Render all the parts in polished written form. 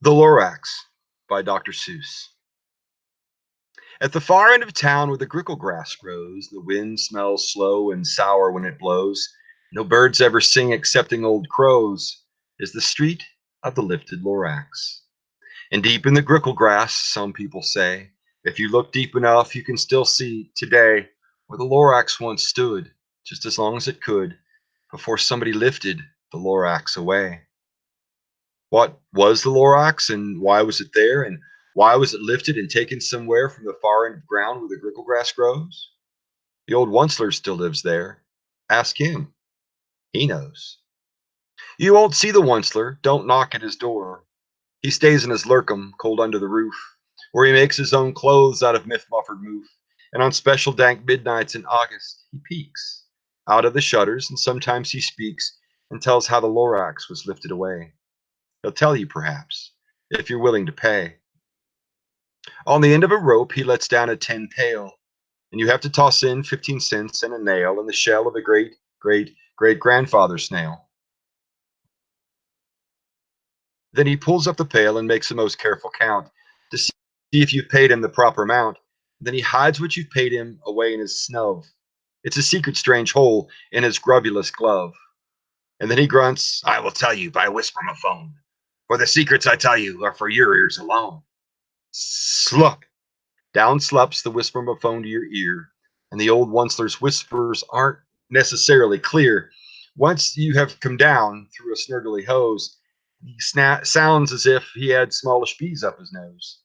The Lorax by Dr. Seuss. At the far end of town where the grickle grass grows, the wind smells slow and sour when it blows. No birds ever sing excepting old crows, is the street of the lifted Lorax. And deep in the grickle grass, some people say, if you look deep enough, you can still see today where the Lorax once stood, just as long as it could, before somebody lifted the Lorax away. What was the Lorax and why was it there? And why was it lifted and taken somewhere from the far end of ground where the grickle grass grows? The old Onceler still lives there. Ask him. He knows. You won't see the Onceler. Don't knock at his door. He stays in his lurkum, cold under the roof, where he makes his own clothes out of myth-muffered moof. And on special dank midnights in August, he peeks out of the shutters, and sometimes he speaks and tells how the Lorax was lifted away. He'll tell you, perhaps, if you're willing to pay. On the end of a rope, he lets down a tin pail, and you have to toss in 15 cents and a nail and the shell of a great grandfather snail. Then he pulls up the pail and makes the most careful count to see if you've paid him the proper amount. Then he hides what you've paid him away in his snub. It's a secret strange hole in his grubbulous glove. And then he grunts, I will tell you by whisper-ma-phone, for the secrets I tell you are for your ears alone. Slup! Down slups the whisper-ma-phone to your ear, and the old Onceler's whispers aren't necessarily clear. Once you have come down through a snurgly hose, he sounds as if he had smallish bees up his nose.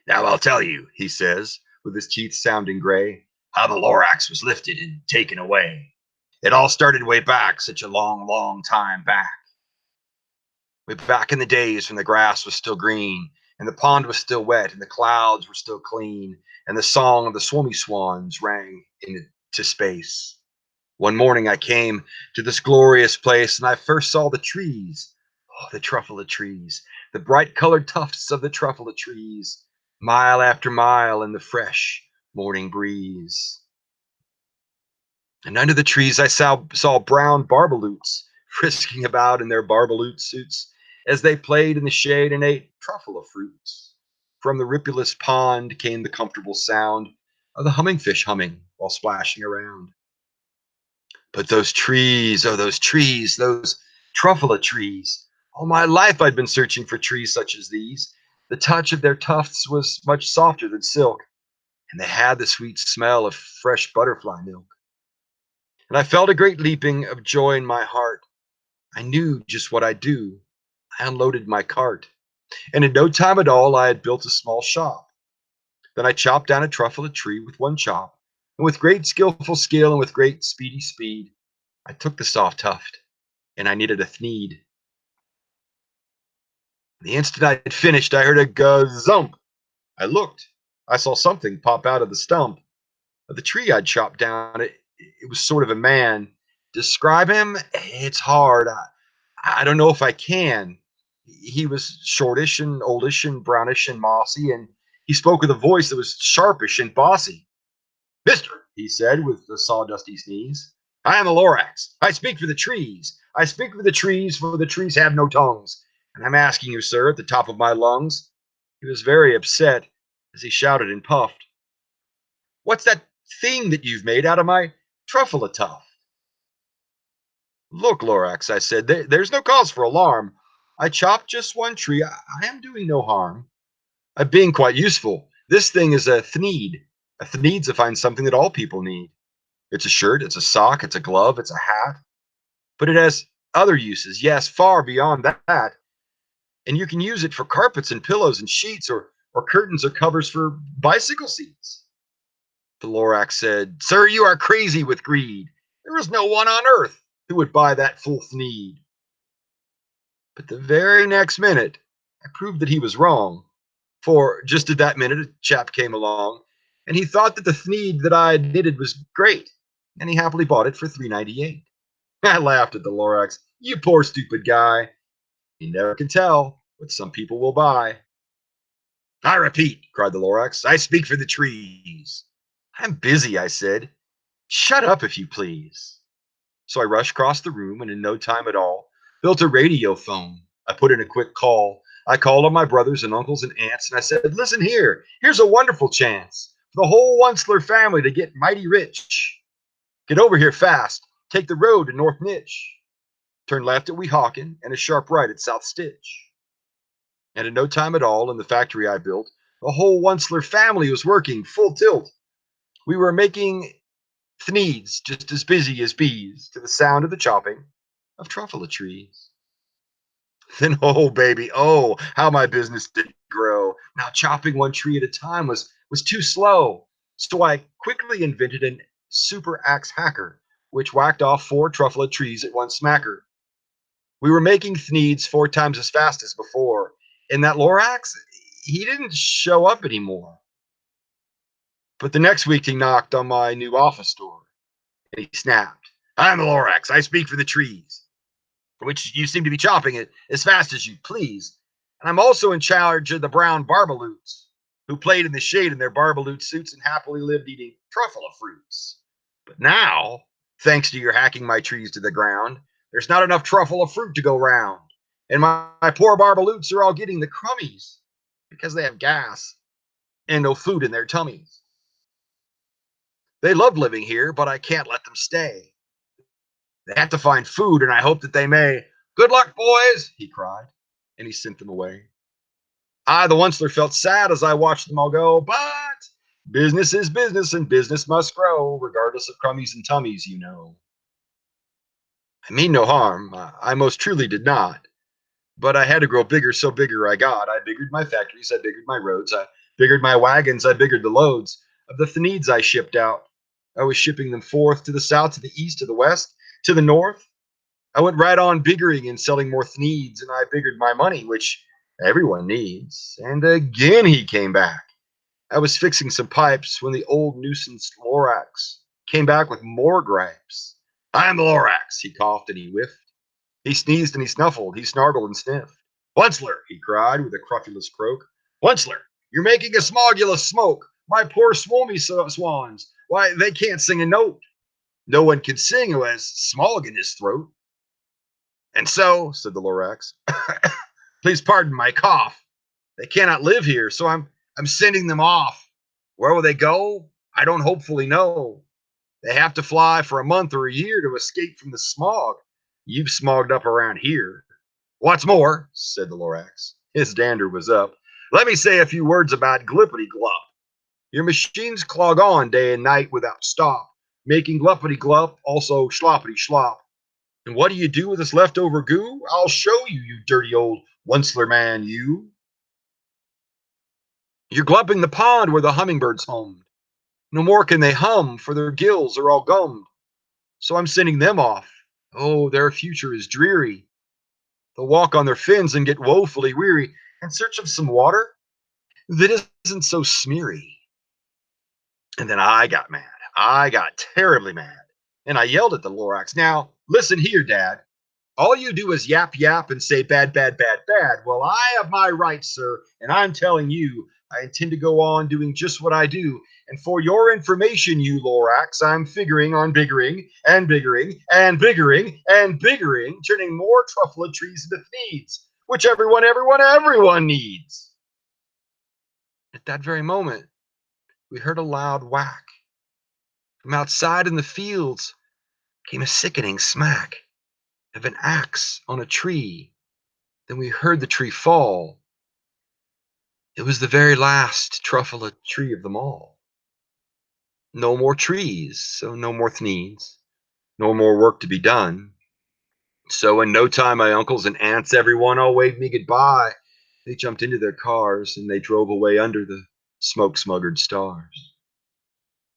Now I'll tell you, he says, with his teeth sounding gray, how the Lorax was lifted and taken away. It all started way back, such a long, long time back. Way back in the days when the grass was still green, and the pond was still wet, and the clouds were still clean, and the song of the swummy swans rang into space. One morning I came to this glorious place, and I first saw the trees. Oh, the truffle of trees, the bright-colored tufts of the truffle of trees, mile after mile in the fresh morning breeze. And under the trees I saw brown barbaloots frisking about in their barbaloot suits as they played in the shade and ate truffle of fruits. From the ripulous pond came the comfortable sound of the humming fish humming while splashing around. But those trees, oh, those trees, those truffle trees. All my life I'd been searching for trees such as these. The touch of their tufts was much softer than silk, and they had the sweet smell of fresh butterfly milk. And I felt a great leaping of joy in my heart. I knew just what I'd do. I unloaded my cart, and in no time at all I had built a small shop. Then I chopped down a truffle tree with one chop, and with great skillful skill and with great speedy speed, I took the soft tuft, and I knitted a thneed. The instant I had finished, I heard a gazump. I looked. I saw something pop out of the stump of the tree I'd chopped down. It was sort of a man. Describe him? It's hard. I don't know if I can. He was shortish and oldish and brownish and mossy, and he spoke with a voice that was sharpish and bossy. Mister, he said with a sawdusty sneeze, I am a Lorax. I speak for the trees. I speak for the trees have no tongues. And I'm asking you, sir, at the top of my lungs. He was very upset as he shouted and puffed. What's that thing that you've made out of my truffle tuft? Look, Lorax, I said, there's no cause for alarm. I chopped just one tree. I am doing no harm. I'm being quite useful. This thing is a thneed. A thneed's a fine something that all people need. It's a shirt, it's a sock, it's a glove, it's a hat. But it has other uses, yes, far beyond that. And you can use it for carpets and pillows and sheets or curtains or covers for bicycle seats. The Lorax said, Sir, you are crazy with greed. There is no one on earth who would buy that full thneed. But the very next minute, I proved that he was wrong. For just at that minute, a chap came along, and he thought that the thneed that I had knitted was great, and he happily bought it for $3.98. I laughed at the Lorax. You poor stupid guy. You never can tell what some people will buy. I repeat, cried the Lorax, I speak for the trees. I'm busy, I said. Shut up, if you please. So I rushed across the room and in no time at all built a radio phone. I put in a quick call. I called on my brothers and uncles and aunts, and I said, listen here, here's a wonderful chance for the whole Onceler family to get mighty rich. Get over here fast. Take the road to North Niche. Turn left at Weehawken and a sharp right at South Stitch. And in no time at all, in the factory I built, the whole Onceler family was working full tilt. We were making thneeds just as busy as bees to the sound of the chopping of truffula trees. Then, oh baby, oh, how my business did grow. Now chopping one tree at a time was too slow. So I quickly invented an super axe hacker, which whacked off 4 truffula trees at one smacker. We were making thneeds 4 times as fast as before, and that Lorax, he didn't show up anymore. But the next week he knocked on my new office door, and he snapped, I'm the Lorax, I speak for the trees, which you seem to be chopping it as fast as you please. And I'm also in charge of the brown barbaloots, who played in the shade in their barbaloot suits and happily lived eating truffula fruits. But now, thanks to your hacking my trees to the ground, there's not enough truffula fruit to go round. And my poor barbaloots are all getting the crummies because they have gas and no food in their tummies. They love living here, but I can't let them stay. They have to find food, and I hope that they may. Good luck, boys, he cried, and he sent them away. I, the Onceler, felt sad as I watched them all go, but business is business, and business must grow, regardless of crummies and tummies, you know. I mean no harm. I most truly did not. But I had to grow bigger, so bigger I got. I biggered my factories, I biggered my roads, I biggered my wagons, I biggered the loads of the thneeds I shipped out. I was shipping them forth to the south, to the east, to the west, to the north. I went right on biggering and selling more thneeds, and I biggered my money, which everyone needs. And again he came back. I was fixing some pipes when the old nuisance Lorax came back with more gripes. I'm the Lorax, he coughed and he whiffed. He sneezed and he snuffled, he snarled and sniffed. Onceler, he cried with a crofulous croak. Onceler, you're making a smogulous smoke. My poor swomy swans, why, they can't sing a note. No one can sing who has smog in his throat. And so, said the Lorax, please pardon my cough. They cannot live here, so I'm sending them off. Where will they go? I don't hopefully know. They have to fly for a month or a year to escape from the smog you've smogged up around here. What's more, said the Lorax, his dander was up, let me say a few words about Glippity Glup. Your machines clog on day and night without stop, making Gluppity Glup also Schloppity Schlop. And what do you do with this leftover goo? I'll show you, you dirty old Onceler man, you. You're glubbing the pond where the hummingbirds homed. No more can they hum, for their gills are all gummed. So I'm sending them off. Oh, their future is dreary. They'll walk on their fins and get woefully weary in search of some water that isn't so smeary. And then I got mad. I got terribly mad. And I yelled at the Lorax, now, listen here, Dad. All you do is yap yap and say bad, bad, bad, bad. Well, I have my rights, sir, and I'm telling you, I intend to go on doing just what I do. And for your information, you Lorax, I'm figuring on biggering and biggering and biggering and biggering, turning more truffula trees into thneeds, which everyone needs. At that very moment, we heard a loud whack. From outside in the fields came a sickening smack of an axe on a tree. Then we heard the tree fall. It was the very last truffula tree of them all. No more trees, so no more thneeds, no more work to be done. So in no time, my uncles and aunts, everyone, all waved me goodbye. They jumped into their cars and they drove away under the smoke-smuggered stars.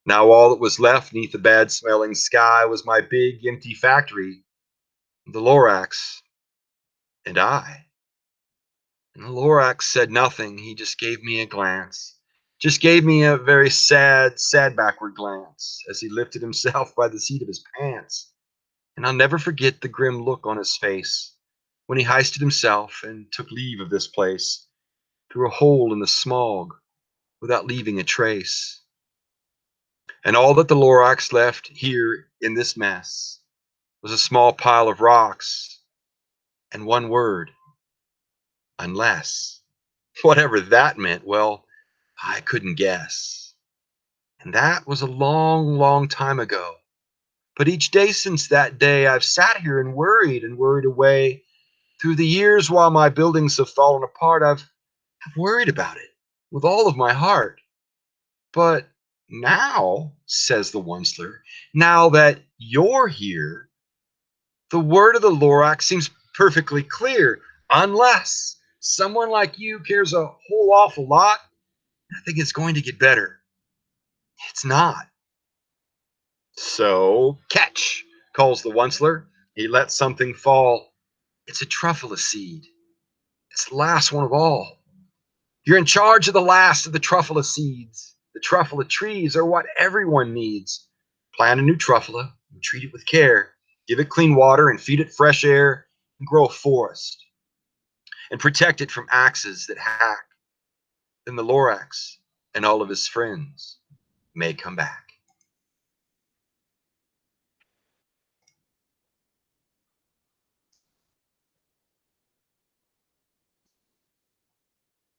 Now all that was left neath the bad-smelling sky was my big, empty factory, the Lorax, and I. And the Lorax said nothing. He just gave me a glance. Just gave me a very sad backward glance as he lifted himself by the seat of his pants. And I'll never forget the grim look on his face when he hoisted himself and took leave of this place through a hole in the smog without leaving a trace. And all that the Lorax left here in this mess was a small pile of rocks and one word, unless, whatever that meant, well, I couldn't guess. And that was a long, long time ago. But each day since that day, I've sat here and worried away. Through the years while my buildings have fallen apart, I've worried about it with all of my heart. But now, says the Onceler, now that you're here, the word of the Lorax seems perfectly clear. Unless someone like you cares a whole awful lot, I think it's going to get better. It's not. So, catch, calls the Onceler. He lets something fall. It's a truffula seed. It's the last one of all. You're in charge of the last of the truffula seeds. The truffula trees are what everyone needs. Plant a new truffula and treat it with care. Give it clean water and feed it fresh air and grow a forest and protect it from axes that hack. Then the Lorax and all of his friends may come back.